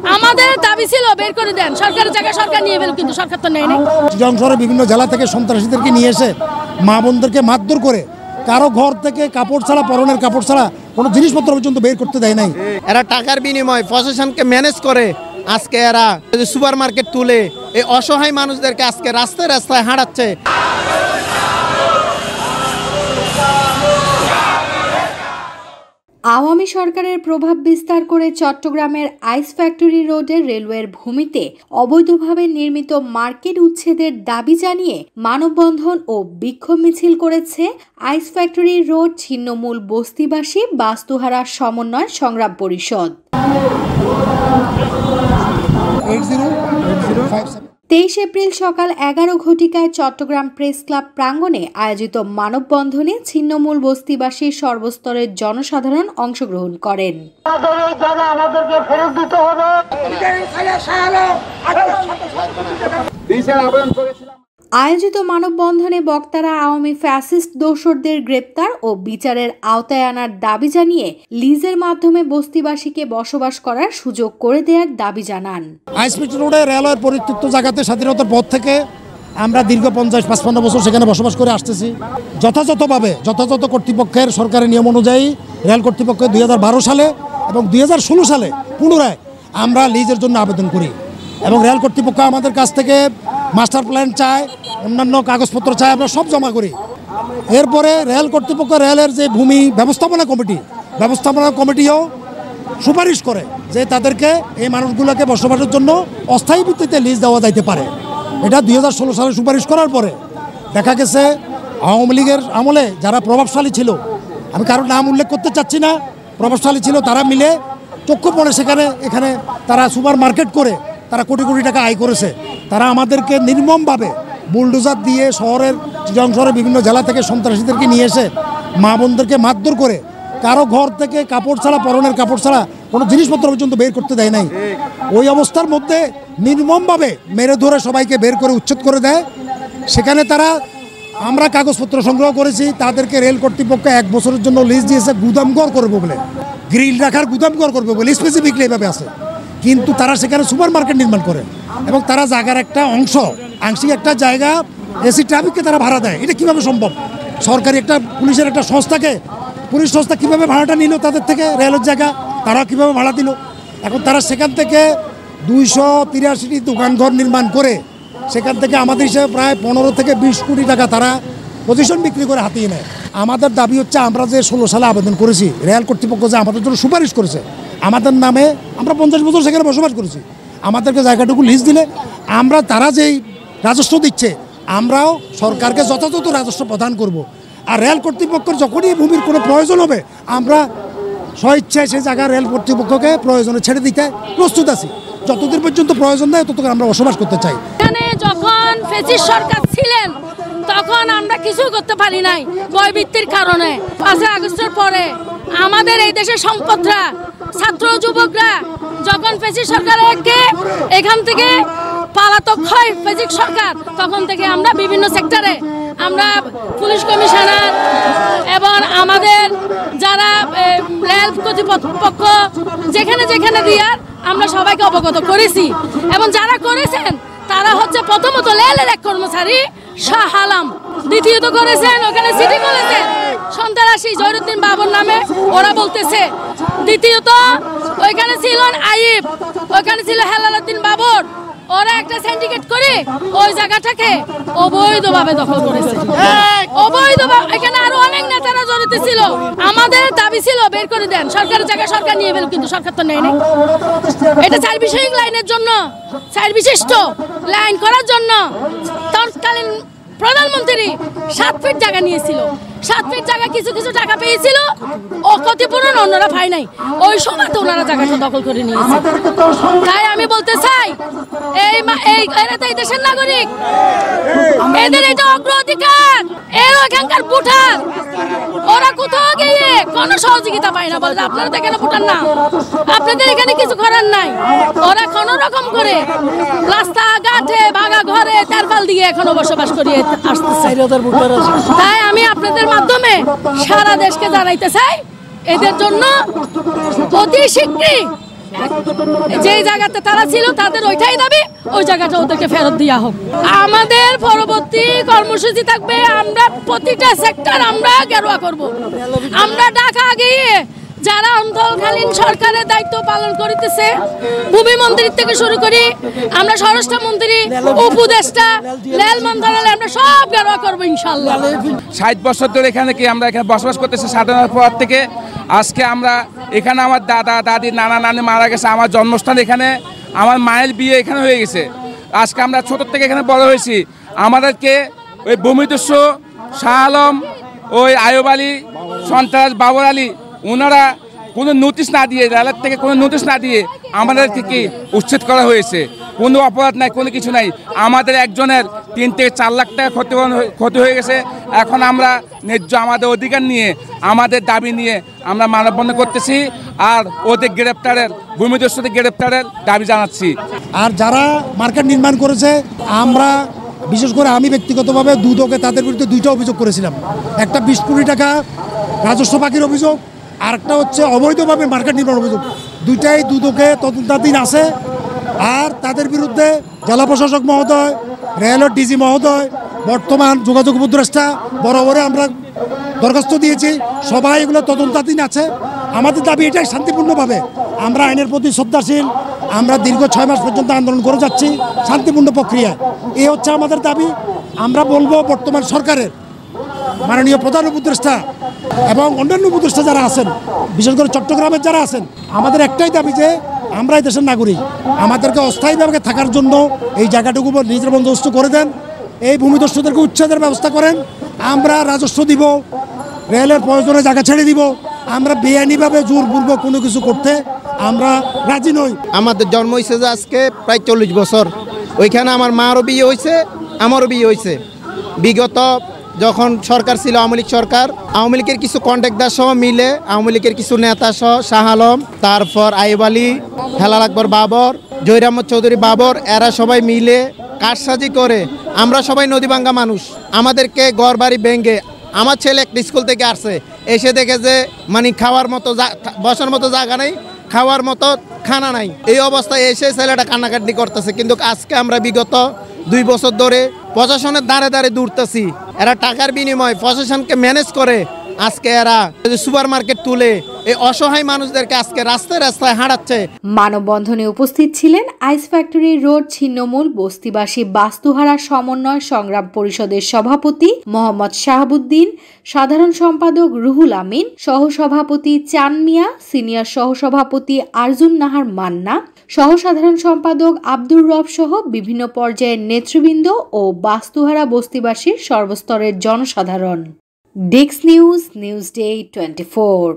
আমাদের দাবি ছিল বের করে দেন, সরকারের জায়গায় সরকার নিয়ে গেল, কিন্তু সরকার তো নেয় নাই। শহরের বিভিন্ন জেলা থেকে সন্ত্রাসীদেরকে নিয়ে এসে মা বোনদেরকে মারধর করে কারো ঘর থেকে কাপড় ছাড়া, পরনের কাপড় ছাড়া কোনো জিনিসপত্র পর্যন্ত বের করতে দেয় নাই। এরা টাকার বিনিময়ে প্রশাসনকে ম্যানেজ করে আজকে এরা সুপার মার্কেট তুলে এই অসহায় মানুষদেরকে আজকে রাস্তায় রাস্তায় হাঁটাচ্ছে। আওয়ামী সরকারের প্রভাব বিস্তার করে চট্টগ্রামের আইস ফ্যাক্টরি রোডের রেলওয়ের ভূমিতে অবৈধভাবে নির্মিত মার্কেট উচ্ছেদের দাবি জানিয়ে মানববন্ধন ও বিক্ষোভ মিছিল করেছে আইস ফ্যাক্টরি রোড ছিন্নমূল বস্তিবাসী বাস্তুহারা সমন্বয় সংগ্রাম পরিষদ। 23 এপ্রিল সকাল 11 ঘটিকায় চট্টগ্রাম প্রেস ক্লাব প্রাঙ্গণে আয়োজিত মানববন্ধনে ছিন্নমূল বস্তিবাসী সর্বস্তরের জনসাধারণ অংশগ্রহণ করেন। আয়োজিত মানববন্ধনে বক্তারা আওয়ামী ফ্যাসিস্ট দোসরদের গ্রেপ্তার ও বিচারের আওতায় আনার দাবি জানিয়ে লিজের মাধ্যমে বস্তিবাসীকে বসবাস করার সুযোগ করে দেওয়ার দাবি জানান। আইসপিটি রোডে রেলওয়ের পরিত্যক্ত জায়গাতে স্বাধীনতার পর থেকে আমরা দীর্ঘ 50-55 বছর সেখানে বসবাস করে আসতেছি। যথাযথ কর্তৃপক্ষের সরকারের নিয়ম অনুযায়ী রেল কর্তৃপক্ষ 2012 সালে এবং 2016 সালে পুনরায় আমরা লিজের জন্য আবেদন করি এবং রেল কর্তৃপক্ষ আমাদের কাছ থেকে মাস্টার প্ল্যান চায়, অন্যান্য কাগজপত্র চায়, আমরা সব জমা করি। এরপরে রেল কর্তৃপক্ষ রেলের যে ভূমি ব্যবস্থাপনা কমিটিও সুপারিশ করে যে তাদেরকে এই মানুষগুলোকে বসবাসের জন্য অস্থায়ী ভিত্তিতে লিজ দেওয়া যাইতে পারে। এটা 2016 সালে সুপারিশ করার পরে দেখা গেছে আওয়ামী লীগের আমলে যারা প্রভাবশালী ছিল, আমি কারোর নাম উল্লেখ করতে চাচ্ছি না, প্রভাবশালী ছিল, তারা মিলে চক্ষু পড়ে এখানে তারা সুপার মার্কেট করে তারা কোটি কোটি টাকা আয় করেছে। তারা আমাদেরকে নির্মমভাবে বুলডোজার দিয়ে শহরের বিভিন্ন জেলা থেকে সন্ত্রাসীদেরকে নিয়ে এসে মা বোনদেরকে মারধর করে কারো ঘর থেকে কাপড় ছাড়া, পরনের কাপড় ছাড়া কোনো জিনিসপত্র পর্যন্ত বের করতে দেয় নাই। ওই অবস্থার মধ্যে নির্মমভাবে মেরে ধরে সবাইকে বের করে উচ্ছেদ করে দেয়। সেখানে আমরা কাগজপত্র সংগ্রহ করেছি, তাদেরকে রেল কর্তৃপক্ষ 1 বছরের জন্য লিজ দিয়েছে গুদামঘর করবে বলে, গ্রিল রাখার গুদামঘর করবে বলে স্পেসিফিকলি এভাবে আছে। কিন্তু তারা সেখানে সুপার মার্কেট নির্মাণ করে এবং তারা জায়গার একটা অংশ, আংশিক একটা জায়গা এসি ট্রাফিককে তারা ভাড়া দেয়। এটা কীভাবে সম্ভব? সরকারি একটা পুলিশের একটা পুলিশ সংস্থা কীভাবে ভাড়াটা নিল তাদের থেকে, রেলের জায়গা তারা কীভাবে ভাড়া দিল? এখন তারা সেখান থেকে 283টি দোকানঘর নির্মাণ করে সেখান থেকে আমাদের হিসেবে প্রায় 15 থেকে 20 কোটি টাকা তারা পজিশন বিক্রি করে হাতিয়ে নেয়। আমাদের দাবি হচ্ছে, আমরা যে 16 সালে আবেদন করেছি, রেল কর্তৃপক্ষ যে আমাদের জন্য সুপারিশ করেছে, আমাদের নামে আমরা 50 বছর সেখানে বসবাস করেছি, আমাদেরকে জায়গাটুকু লিজ দিলে তারা যেই রাজস্ব দিচ্ছে আমরাও সরকারকে যথাযথ রাজস্ব প্রদান করব। আর রেল কর্তৃপক্ষের যখনই ভূমির কোনো প্রয়োজন হবে আমরা স্বইচ্ছায় সেই জায়গা রেল কর্তৃপক্ষকে প্রয়োজনে ছেড়ে দিতে প্রস্তুত আছি। যতদিন পর্যন্ত প্রয়োজন নেই ততক্ষণ আমরা বসবাস করতে চাই। এখানে যখন ফ্যাসিস্ট সরকার ছিলেন তখন আমরা কিছু করতে পারি নাই বয়বৃত্তির কারণে। 5 আগস্টের পরে আমাদের এই দেশের সম্পদরা, ছাত্র যুবকরা যখন ফ্যাসিস্ট সরকারকে এখান থেকে পালাতক হয় ফ্যাসিস্ট সরকার, তখন থেকে আমরা বিভিন্ন সেক্টরে আমরা পুলিশ কমিশনার এবং আমাদের যারা রেল কর্তৃপক্ষ যেখানে দিয়ার আমরা সবাইকে অবগত করেছি। এবং যারা করেছেন তারা হচ্ছে প্রথমত রেলের এক কর্মচারী শাহ আলম, দ্বিতীয়ত করেছেন ওখানে সিটি কলেজের সন্ত্রাসী জহিরুদ্দিন বাবুর নামে ওরা বলতেছে, দ্বিতীয়ত ওইখানে ছিলেন আইব, ওইখানে ছিল হেলালুদ্দিন বাবর, ওরা একটা সিন্ডিকেট করে ওই জায়গাটাকে অবৈধভাবে দখল করেছে। অবৈধভাবে এখানে আরো অনেক নেতারা জড়িত ছিল। আমাদের দাবি ছিল বের করে দেন, সরকারের জায়গায় সরকার নিয়ে গেল, কিন্তু সরকার তো নেয় নাই। এটা 4 বিষয়িক লাইনের জন্য, 4 বিশিষ্ট লাইন করার জন্য তৎকালীন প্রধানমন্ত্রী 7 ফিট জায়গা নিয়েছিল। 7 ফিট জায়গা কিছু টাকা পেয়েছিল, ও ক্ষতিপূরণ অন্যরা পায় নাই। ওই সময় তো ওনারা জায়গাটা দখল করে নিয়েছে। তাই আমি বলতে চাই, এরা তো এই দেশের নাগরিক, এদের এটা অগ্রাধিকার, এর ওখানকার ভোটার। ওরা কোথাও গিয়ে কোনো সহযোগিতা পায় না, বলে আপনারা তো এখানে ভোটার না, আপনাদের এখানে কিছু করার নাই। ওরা কোনো রকম করে রাস্তা ঘাটে, ভাঙা ঘরে, তেরপাল দিয়ে এখনো বসবাস করিয়ে আসতেছে। তাই আমি আপনাদের মাধ্যমে সারা দেশকে জানাইতে চাই, এদের জন্য অতি শীঘ্রই যেই জায়গাতে তারা ছিল তাদের ওইটাই দাবি, ওই জায়গাটা ওদেরকে ফেরত দেওয়া হোক। আমাদের পরবর্তী কর্মসূচি থাকবে, আমরা প্রতিটা সেক্টর আমরা গেরুয়া করব। আমরা ঢাকা গিয়ে যারা অন্তর্কালীন সরকারের দায়িত্ব পালন করিতেছে, ভূমি মন্ত্রী থেকে শুরু করি, আমরা স্বরাষ্ট্রমন্ত্রী, উপদেষ্টা, রেল মন্ত্রণালয়, আমরা সব গেরুয়া করবো ইনশাল্লাহ। 60 বছর ধরে এখানে আমরা এখানে বসবাস করতেছি স্বাধীনতার পর থেকে। আজকে আমরা এখানে, আমার দাদা দাদি নানা নানি মারা গেছে, আমার জন্মস্থান এখানে, আমার মায়ের বিয়ে এখানে হয়ে গেছে। আজকে আমরা ছোট থেকে এখানে বড় হয়েছি। আমাদেরকে ওই ভূমিদস্যু শাহ আলম, ওই আয়ুব আলী, সন্ত্রাস বাবর আলী, ওনারা কোনো নোটিশ না দিয়ে, রেলের থেকে কোনো নোটিশ না দিয়ে আমাদেরকে কি উচ্ছেদ করা হয়েছে। কোনো অপরাধ নাই, কোনো কিছু নাই। আমাদের একজনের 3 থেকে 4 লাখ টাকা ক্ষতি হয়ে গেছে। এখন আমরা ন্যায্য আমাদের অধিকার নিয়ে, আমাদের দাবি নিয়ে আমরা মানববন্ধন করতেছি, আর ওদের গ্রেপ্তারের, ভূমিদস্যুদের গ্রেপ্তারের দাবি জানাচ্ছি। আর যারা মার্কেট নির্মাণ করেছে, আমরা বিশেষ করে আমি ব্যক্তিগতভাবে দুদকে তাদের বিরুদ্ধে 2টা অভিযোগ করেছিলাম। একটা 20 কোটি টাকা রাজস্ব বাকির অভিযোগ, আর একটা হচ্ছে অবৈধভাবে মার্কেট নির্মাণ অভিযোগ। দুইটাই দুদকে তদন্তাধীন আছে। আর তাদের বিরুদ্ধে জেলা প্রশাসক মহোদয়, রেলের ডিজি মহোদয়, বর্তমান যোগাযোগ উপদেষ্টা বরাবরে আমরা দরখাস্ত দিয়েছি। সবাই এগুলো তদন্তাধীন আছে। আমাদের দাবি এটাই, শান্তিপূর্ণভাবে আমরা আইনের প্রতি শ্রদ্ধাশীল। আমরা দীর্ঘ 6 মাস পর্যন্ত আন্দোলন করে যাচ্ছি শান্তিপূর্ণ প্রক্রিয়ায়। এই হচ্ছে আমাদের দাবি। আমরা বলবো বর্তমান সরকারের মাননীয় প্রধান উপদেষ্টা এবং অন্যান্য উপদেষ্টা যারা আছেন, বিশেষ করে চট্টগ্রামের যারা আছেন, আমাদের একটাই দাবি যে আমরা এই দেশের নাগরিক, আমাদেরকে অস্থায়ীভাবে থাকার জন্য এই জায়গাটুকু নিজের বন্দোবস্ত করে দেন, এই ভূমিদস্যুদেরকে উচ্ছেদের ব্যবস্থা করেন। আমরা রাজস্ব দিব, রেলের প্রয়োজনে জায়গা ছেড়ে দিব। আমরা বেআইনিভাবে জোরপূর্বক কোনো কিছু করতে আমরা রাজি নই। আমাদের জন্ম হয়েছে যে আজকে প্রায় 40 বছর। ওইখানে আমার মারও বিয়ে হয়েছে, আমারও বিয়ে হয়েছে। বিগত যখন সরকার ছিল আওয়ামী লীগ সরকার, আওয়ামী লীগের কিছু কন্ট্রাক্টর সহ মিলে, আওয়ামী লীগের কিছু নেতা সহ শাহ আলম, তারপর আইব আলী, হেলাল আকবর বাবর, জহির আহমদ চৌধুরী বাবর, এরা সবাই মিলে কারসাজি করে আমরা সবাই নদীভাঙ্গা মানুষ। আমাদেরকে ঘর বাড়ি ভেঙে, আমার ছেলে একটা স্কুল থেকে আসছে, এসে দেখে যে মানে খাওয়ার মতো বসার মতো জায়গা নেই, খাওয়ার মতো খানা নাই। এই অবস্থায় এসে ছেলেটা কান্নাকাটি করতেছে। কিন্তু আজকে আমরা বিগত 2 বছর ধরে প্রশাসনের দ্বারে দ্বারে দৌড়তেছি। এরা টাকার বিনিময়ে প্রশাসনকে ম্যানেজ করে আজকে এরা সুপার মার্কেট তুলে এই অসহায় মানুষদেরকে আজকে রাস্তায় রাস্তায় হাঁটাচ্ছে। মানববন্ধনে উপস্থিত ছিলেন আইস ফ্যাক্টরি রোড ছিন্নমূল বস্তিবাসী বাস্তুহারা সমন্বয় সংগ্রাম পরিষদের সভাপতি মোহাম্মদ শাহাবুদ্দিন, সাধারণ সম্পাদক রুহুল আমিন, সহসভাপতি চান মিয়া, সিনিয়র সহসভাপতি আরজুন নাহার মান্না, সহসাধারণ সম্পাদক আব্দুর রব সহ বিভিন্ন পর্যায়ের নেতৃবৃন্দ ও বাস্তুহারা বস্তিবাসীর সর্বস্তরের জনসাধারণ। Desk news, news day 24।